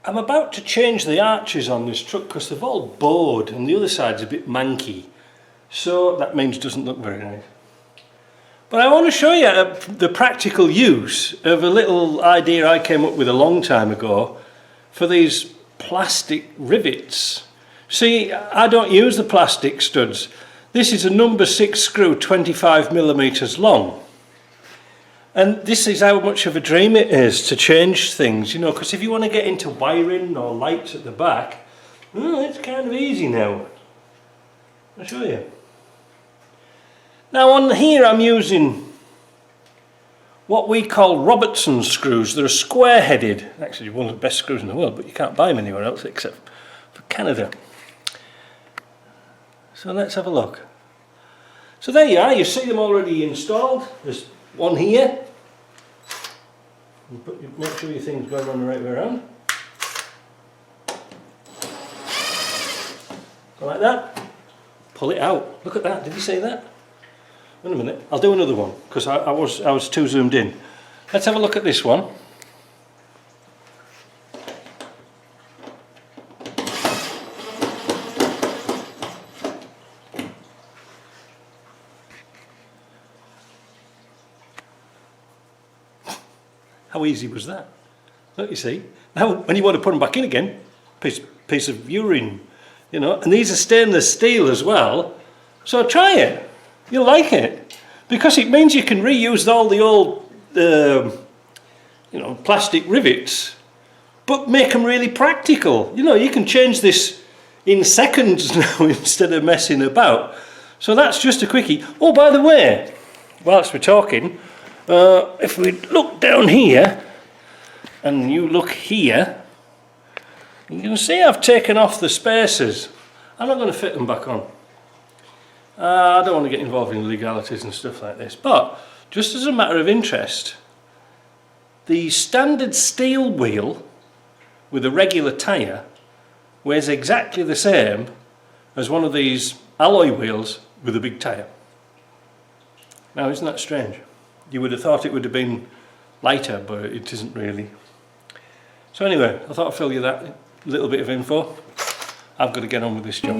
I'm about to change the arches on this truck because they've all bowed and the other side's a bit manky, so that means it doesn't look very nice. But I want to show you the practical use of a little idea I came up with a long time ago for these plastic rivets. See, I don't use the plastic studs. This is a number 6 screw, 25mm long. And this is how much of a dream it is to change things, you know, because if you want to get into wiring or lights at the back, well, it's kind of easy now. I'll show you. Now on here I'm using what we call Robertson screws. They're square-headed, actually one of the best screws in the world, but you can't buy them anywhere else except for Canada. So let's have a look. So there you are, you see them already installed. There's one here. Make sure your thing's going on the right way around. Go like that. Pull it out. Look at that, did you see that? Wait a minute, I'll do another one because I was too zoomed in. Let's have a look at this one. How easy was that? Look, you see. Now when you want to put them back in again, piece of urine, you know, and these are stainless steel as well, so try it. You'll like it, because it means you can reuse all the old you know, plastic rivets, but make them really practical. You know, you can change this in seconds now instead of messing about. So that's just a quickie. Oh, by the way, whilst we're talking, if we look down here and you look here, you can see I've taken off the spacers. I'm not going to fit them back on. I don't want to get involved in legalities and stuff like this, but just as a matter of interest, the standard steel wheel with a regular tyre weighs exactly the same as one of these alloy wheels with a big tyre. Now, isn't that strange? You would have thought it would have been lighter, but it isn't really. So anyway, I thought I'd fill you that little bit of info. I've got to get on with this job.